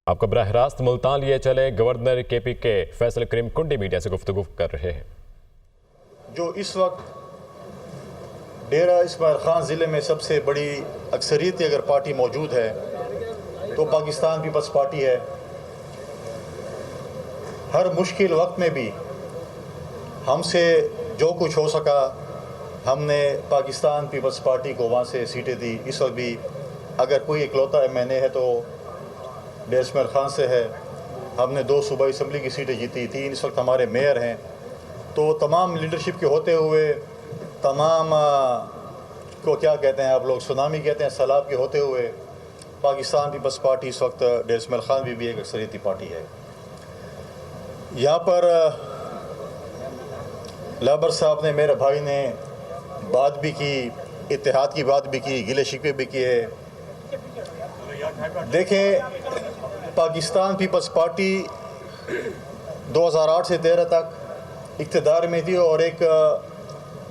आपको बराह रास्त मुल्तान लिए चले गवर्नर KP के फैसल करीम कुंडी मीडिया से गुफ्तगू कर रहे हैं। जो इस वक्त डेरा इस्माइल खान ज़िले में सबसे बड़ी अक्सरियती अगर पार्टी मौजूद है तो पाकिस्तान पीपल्स पार्टी है। हर मुश्किल वक्त में भी हमसे जो कुछ हो सका हमने पाकिस्तान पीपल्स पार्टी को वहाँ से सीटें दी। इस वक्त भी अगर कोई इकलौता MNA है तो डेरा इस्माइल खान से है। हमने 2 सूबाई असम्बली की सीटें जीती, 3 इस वक्त हमारे मेयर हैं। तो तमाम लीडरशिप के होते हुए तमाम को क्या कहते हैं आप लोग, सुनामी कहते हैं, सैलाब के होते हुए पाकिस्तान पीपल्स पार्टी इस वक्त डेरा इस्माइल खान भी एक अक्सरियती पार्टी है। यहाँ पर लाबर साहब ने, मेरे भाई ने बात भी की, इत्तेहाद की बात भी की, गिले शिकवे भी किए। देखें, पाकिस्तान पीपल्स पार्टी 2008 से 13 तक इक़्तिदार में थी और एक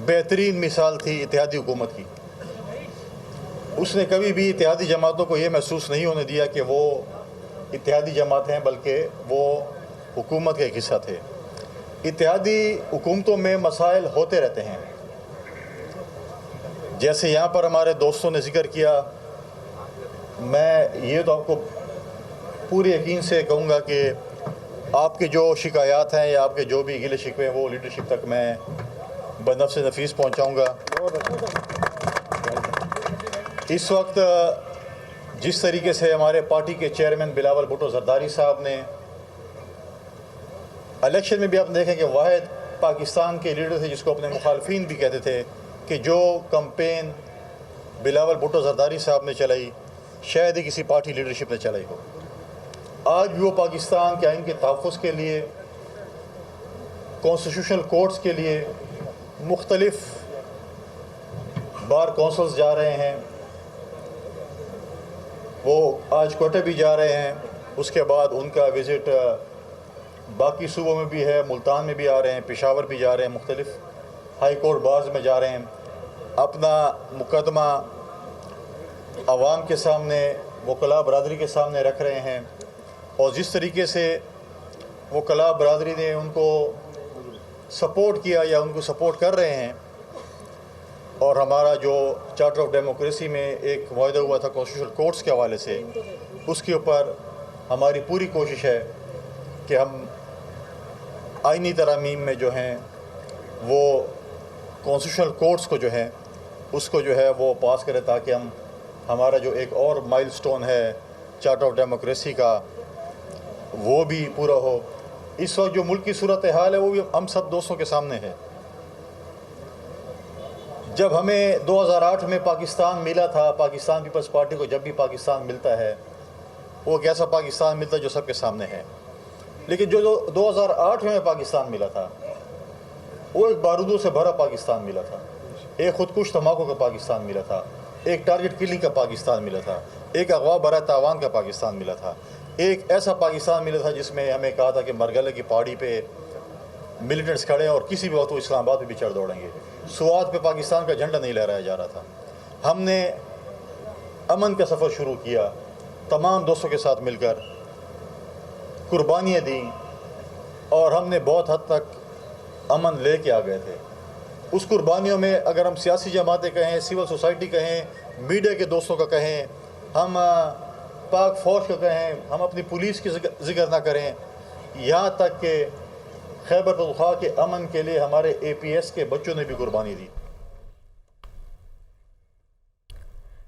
बेहतरीन मिसाल थी इत्तेहादी हुकूमत की। उसने कभी भी इत्तेहादी जमातों को ये महसूस नहीं होने दिया कि वो इत्तेहादी जमात हैं, बल्कि वो हुकूमत का एक हिस्सा थे। इत्तेहादी हुकूमतों में मसाइल होते रहते हैं, जैसे यहाँ पर हमारे दोस्तों ने जिक्र किया। मैं ये तो आपको पूरे यकीन से कहूँगा कि आपके जो शिकायत हैं या आपके जो भी गिले शिकवे हैं वो लीडरशिप तक मैं बनफ़्स नफीस पहुँचाऊँगा। इस वक्त जिस तरीके से हमारे पार्टी के चेयरमैन बिलावल भुट्टो जरदारी साहब ने इलेक्शन में भी आप देखें कि वाहिद पाकिस्तान के लीडर थे जिसको अपने मुखालफिन भी कहते थे कि जो कैंपेन बिलावल भुट्टो जरदारी साहब ने चलाई शायद ही किसी पार्टी लीडरशिप ने चलाई हो। आज भी वो पाकिस्तान के आइन के तहफ़्फ़ुज़ के लिए, कॉन्स्टिट्यूशनल कोर्ट्स के लिए मुख्तलिफ बार कौंसल्स जा रहे हैं। वो आज कोटे भी जा रहे हैं, उसके बाद उनका विज़िट बाकी सूबों में भी है, मुल्तान में भी आ रहे हैं, पेशावर भी जा रहे हैं, मुख्तलिफ हाई कोर्ट बार्स में जा रहे हैं। अपना मुकदमा अवाम के सामने, वकला बरादरी के सामने रख रहे हैं। और जिस तरीके से वकला बरादरी ने उनको सपोर्ट किया या उनको सपोर्ट कर रहे हैं, और हमारा जो चार्टर ऑफ डेमोक्रेसी में एक मुआहदा हुआ था कॉन्स्टिट्यूशनल कोर्ट्स के हवाले से, उसके ऊपर हमारी पूरी कोशिश है कि हम आइनी तरामीम में जो हैं वो कॉन्स्टिट्यूशनल कोर्ट्स को जो है उसको जो है वो पास करें, ताकि हम हमारा जो एक और माइलस्टोन है चार्टर ऑफ डेमोक्रेसी का वो भी पूरा हो। इस वक्त जो मुल्क की सूरत हाल है वो भी हम सब दोस्तों के सामने है। जब हमें 2008 में पाकिस्तान मिला था, पाकिस्तान पीपल्स पार्टी को जब भी पाकिस्तान मिलता है वो एक ऐसा पाकिस्तान मिलता है जो सबके सामने है। लेकिन जो 2008 में पाकिस्तान मिला था वो एक बारूदों से भरा पाकिस्तान मिला था, एक खुदकुश धमाकों का पाकिस्तान मिला था, एक टारगेट किलिंग का पाकिस्तान मिला था, एक अगवा बरा तावान का पाकिस्तान मिला था, एक ऐसा पाकिस्तान मिला था जिसमें हमें कहा था कि मरगले की पहाड़ी पे मिलिटेंट्स खड़े हैं और किसी भी वक्त वो इस्लामाबाद पे भी चढ़ दौड़ेंगे। सुवात पे पाकिस्तान का झंडा नहीं लहराया जा रहा था। हमने अमन का सफ़र शुरू किया, तमाम दोस्तों के साथ मिलकर कुर्बानियाँ दी और हमने बहुत हद तक अमन ले के आ गए थे। उस कुर्बानियों में अगर हम सियासी जमातें कहें, सिविल सोसाइटी कहें, मीडिया के दोस्तों का कहें, हम पाक फ़ौज का कहें, हम अपनी पुलिस की जिक्र ना करें, यहाँ तक कि खैबर पख्तूनख्वा के अमन के लिए हमारे APS के बच्चों ने भी कुर्बानी दी।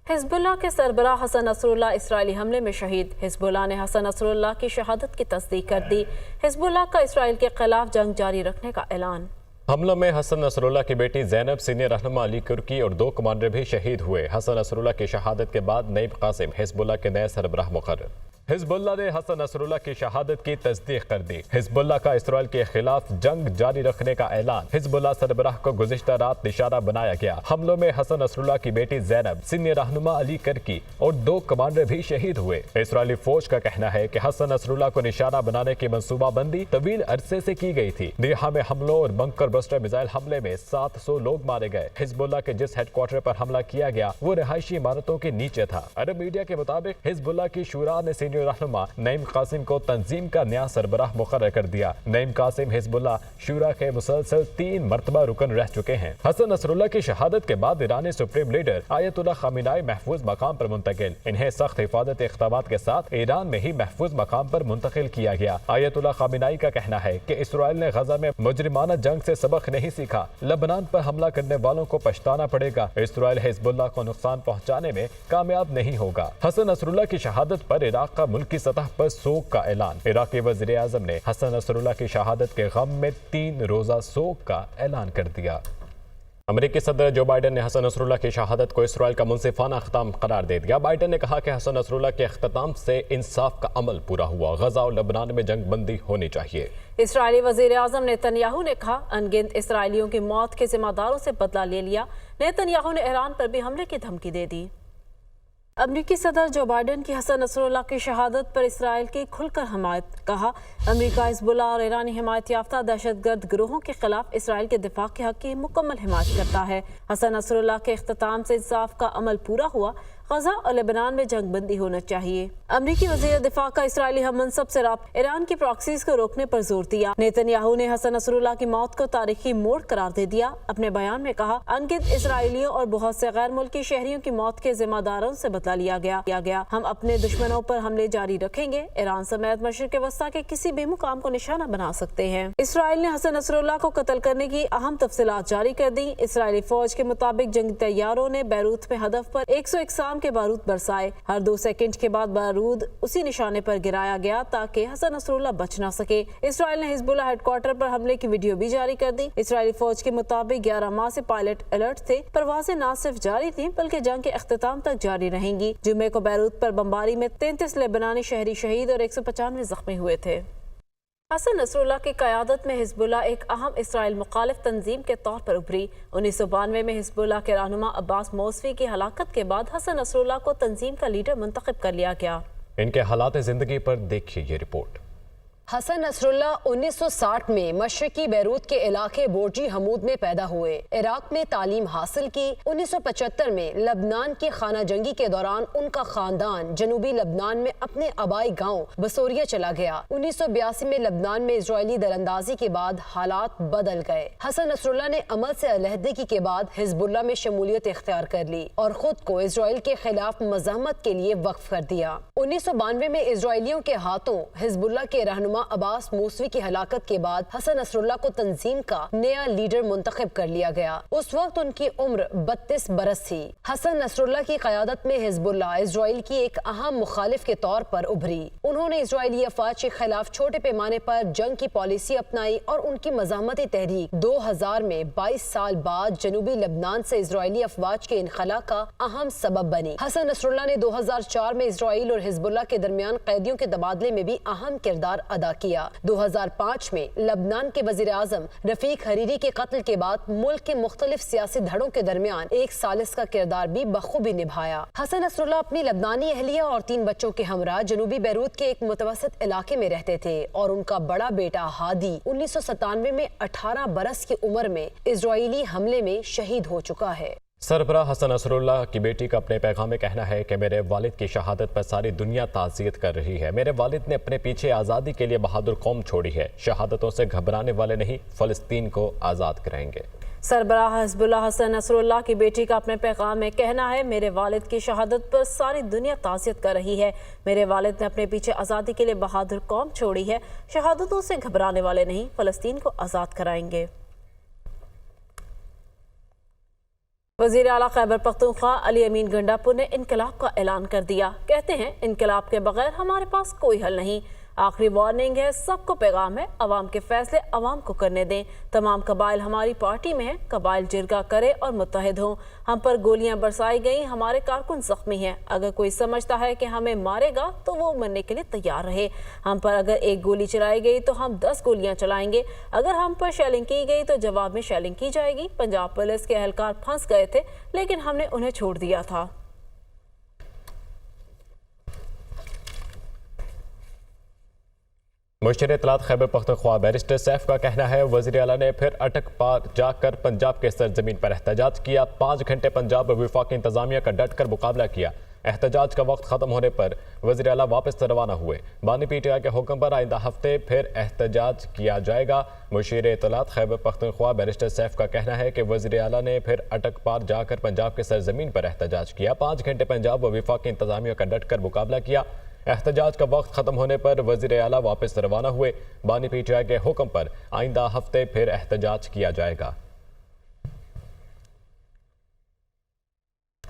हिज़्बुल्लाह के सरबराह हसन नसरुल्लाह इसराइली हमले में शहीद। हिज़्बुल्लाह ने हसन नसरुल्लाह की शहादत की तस्दीक कर दी। हिज़्बुल्लाह का इसराइल के खिलाफ जंग जारी रखने का ऐलान। हमलों में हसन नसरुल्लाह की बेटी ज़ैनब, सीनियर रहनुमा अली कुर्की और 2 कमांडर भी शहीद हुए। हसन नसरुल्लाह की शहादत के बाद नईब कासिम हिज़्बुल्लाह के नए सरबराह मुकर्रर। हिज़्बुल्लाह ने हसन नसरुल्लाह की शहादत की तस्दीक कर दी। हिज़्बुल्लाह का इसराइल के खिलाफ जंग जारी रखने का ऐलान। हिज़्बुल्लाह सरबराह को गुज़िश्ता रात निशाना बनाया गया। हमलों में हसन नसरुल्लाह की बेटी ज़ैनब, सीनियर रहनुमा अली कुर्की और 2 कमांडर भी शहीद हुए। इसराइली फौज का कहना है कि हसन नसरुल्लाह को निशाना बनाने की मंसूबाबंदी तवील अरसे से की गई थी। दिहा में हमलों और बंकर बस्टर मिसाइल हमले में 700 लोग मारे गए। हिज़्बुल्लाह के जिस हेडक्वार्टर पर हमला किया गया वो रिहायशी इमारतों के नीचे था। अरब मीडिया के मुताबिक हिज़्बुल्लाह की शूरा ने اسرائیلی रहनुमा नईम कासिम को तंजीम का नया सरबराह मुकर्रर कर दिया। नईम कासिम हिजबुल्लाह शूरा के मुसलसल 3 मरतबा रुकन रह चुके हैं। हसन नसरुल्लाह की शहादत के बाद ईरानी सुप्रीम लीडर आयतुल्लाह खामेनी महफूज मकाम पर मुंतकिल। इन्हें सख्त हिफाजत इक़दामात के साथ ईरान में ही महफूज मकाम पर मुंतकिल किया गया। आयतुल्लाह खामेनी का कहना है कि इसराइल ने गजा में मुजरिमाना जंग से सबक नहीं सीखा। लबनान पर हमला करने वालों को पछताना पड़ेगा। इसराइल हिजबुल्लाह को नुकसान पहुंचाने में कामयाब नहीं होगा। हसन नसरुल्लाह की शहादत पर इराक का मुल्की सतह पर सोग का ऐलान। इराकी वज़ीर आज़म ने हसन नसरुल्लाह की शहादत के गम में 3 रोज़ा सोग का ऐलान कर दिया। अमेरिकी सदर जो बाइडन ने हसन नसरुल्लाह की शहादत को इसराइल का मुनसिफाना अख्ताम करार दे दिया। बाइडन ने कहा कि हसन नसरुल्लाह के अख्ताम से इंसाफ का अमल पूरा हुआ। गजा और लबनान में जंग बंदी होनी चाहिए। इसराइली वज़ीर आज़म नेतन्याहू ने कहा, अनगिनत इसराइलियों की मौत के जिम्मेदारों से बदला ले लिया। नेतन्याहू ने ईरान पर भी हमले की धमकी दे दी। अमरीकी सदर जो बाइडन की हसन नसरुल्लाह की शहादत पर इसराइल की खुलकर हमायत। कहा, अमरीका हिजबुल्लाह और ईरानी हिमायत याफ्ता दहशतगर्द गिरोहों के खिलाफ इसराइल के दिफा के हक की मुकम्मल हिमायत करता है। हसन नसरुल्लाह के इख्तिताम से इंसाफ का अमल पूरा हुआ। गजा और लेबनान में जंग बंदी होना चाहिए। अमरीकी वज़ीर दिफा का इसराइली हममनसब से राब्ता ईरान की प्रॉक्सीज को रोकने पर जोर दिया। नेतन्याहू ने हसन नसरुल्लाह की मौत को तारीखी मोड़ करार दे दिया। अपने बयान में कहा, अनगिनत इसराइलियों और बहुत से गैर मुल्की शहरियों की मौत के जिम्मेदारों से बदला लिया गया। हम अपने दुश्मनों पर हमले जारी रखेंगे। ईरान समेत मशरिक़ वस्ता के किसी भी मुकाम को निशाना बना सकते हैं। इसराइल ने हसन नसरुल्लाह को कत्ल करने की अहम तफसीलात जारी कर दी। इसराइली फौज के मुताबिक जंगी तैयारों ने बैरूत में हदफ पर 101 अक़साम के बारूद बरसाए। हर 2 सेकंड के बाद बारूद उसी निशाने पर गिराया गया ताकि हसन नसरुल्लाह बच न सके। इसराइल ने हिजबुल्लाह हेडक्वार्टर पर हमले की वीडियो भी जारी कर दी। इसराइली फौज के मुताबिक 11 माह से पायलट अलर्ट थे। परवाजें न सिर्फ जारी थी बल्कि जंग के अख्तिताम तक जारी रहेंगी। जुम्मे को बैरूत पर बमबारी में 33 लेबनानी शहरी शहीद और 195 जख्मी हुए थे। हसन नसरुल्लाह की क़यादत में हिजबुल्लाह एक अहम इसराइल मुखालिफ तंजीम के तौर पर उभरी। 1992 में हिजबुल्लाह के रहनुमा अब्बास मौसवी की हलाकत के बाद हसन नसरुल्लाह को तंजीम का लीडर मुंतखब कर लिया गया। इनके हालात ज़िंदगी पर देखिए ये रिपोर्ट। हसन नसरुल्लाह 1960 में मशरकी बैरूत के इलाके बोर्जी हमूद में पैदा हुए। इराक में तालीम हासिल की। 1975 में लबनान की खाना जंगी के दौरान उनका खानदान जनूबी लबनान में अपने आबाई गांव बसोरिया चला गया। 1982 में लबनान में इजरायली दरअंदाजी के बाद हालात बदल गए। हसन नसरुल्लाह ने अमल से अलहदगी के बाद हिजबुल्लाह में शमूलियत इख्तियार कर ली और खुद को इजराइल के खिलाफ मज़ाहमत के लिए वक्फ कर दिया। 1992 में इजरायलियों के हाथों हिजबुल्लाह के रहनुमा अब्बास मौसवी की हलाकत के बाद हसन नसरुल्लाह को तंजीम का नया लीडर मुंतखब कर लिया गया। उस वक्त उनकी उम्र 32 बरस थी। हसन नसरुल्लाह की क़यादत में हिजबुल्लाह इजराइल की एक अहम मुखालिफ के तौर पर उभरी। उन्होंने इजरायली अफवाज के खिलाफ छोटे पैमाने पर जंग की पॉलिसी अपनाई और उनकी मज़ाहमती तहरीक 2000 में 22 साल बाद जनूबी लबनान से इजरायली अफवाज के इनखला का अहम सबब बनी। हसन नसरुल्लाह ने 2004 में इजराइल और हिजबुल्लाह के दरमियान कैदियों के तबादले में भी अहम किरदार अदा किया। 2005 में लबनान के वजीर आजम रफीक हरीरी के कत्ल के बाद मुल्क के मुख्तलिफ सियासी धड़ों के दरमियान एक सालिस का किरदार भी बखूबी निभाया। हसन नसरुल्लाह अपनी लबनानी अहलिया और 3 बच्चों के हमरा जनूबी बैरूत के एक मुतवसत इलाके में रहते थे और उनका बड़ा बेटा हादी 1997 में 18 बरस की उम्र में इजरायली हमले में शहीद हो चुका है। सरबराह हसन नसरुल्लाह की बेटी का अपने पैगाम में कहना है कि मेरे वालिद की शहादत पर सारी दुनिया ताज़ियत कर रही है। मेरे वालिद ने अपने पीछे आज़ादी के लिए बहादुर कौम छोड़ी है। शहादतों से घबराने वाले नहीं, फ़लस्तीन को आज़ाद कराएंगे। सरबराह हिजबुल्लाह हसन नसरुल्लाह की बेटी का अपने पैगाम में कहना है, मेरे वालिद की शहादत पर सारी दुनिया ताज़ियत कर रही है। मेरे वालिद ने अपने पीछे आज़ादी के लिए बहादुर कौम छोड़ी है। शहादतों से घबराने वाले नहीं, फ़लस्तीन को आज़ाद कराएंगे। वज़ीर आला खैबर पख्तूनख्वा अली अमीन गंडापुर ने इनकलाब का ऐलान कर दिया। कहते हैं, इनकलाब के बगैर हमारे पास कोई हल नहीं। आखिरी वार्निंग है, सबको पैगाम है, अवाम के फैसले अवाम को करने दें। तमाम कबाइल हमारी पार्टी में हैं, कबाइल जिरगा करे और मुत्तहिद हों। हम पर गोलियां बरसाई गई, हमारे कारकुन जख्मी हैं। अगर कोई समझता है कि हमें मारेगा तो वो मरने के लिए तैयार रहे। हम पर अगर एक गोली चलाई गई तो हम 10 गोलियां चलाएंगे। अगर हम पर शेलिंग की गई तो जवाब में शेलिंग की जाएगी। पंजाब पुलिस के एहलकार फंस गए थे लेकिन हमने उन्हें छोड़ दिया था। मुश्तर इत्तलात खैबर पख्तूनख्वा बैरिस्टर सैफ का कहना है, वज़ीर आला ने फिर अटक पार जाकर पंजाब के सरजमीन पर एहतजाज किया। 5 घंटे पंजाब और वफाकी इंतजामिया का डट कर मुकाबला किया। احتجاج کا وقت ختم ہونے پر وزیر اعلیٰ واپس روانہ ہوئے۔ بانی پی ٹی آئی کے حکم پر آئندہ ہفتے پھر احتجاج کیا جائے گا۔ مشیر اطلاعات خیبر پختونخوا بیرسٹر سیف کا کہنا ہے کہ وزیر اعلیٰ نے پھر اٹک پار جا کر پنجاب کے سرزمین پر احتجاج کیا۔ 5 گھنٹے پنجاب و وفاقی انتظامیہ کا ڈٹ کر مقابلہ کیا۔ احتجاج کا وقت ختم ہونے پر وزیر اعلیٰ واپس روانہ ہوئے۔ بانی پی ٹی آئی کے حکم پر آئندہ ہفتے پھر احتجاج کیا جائے گا۔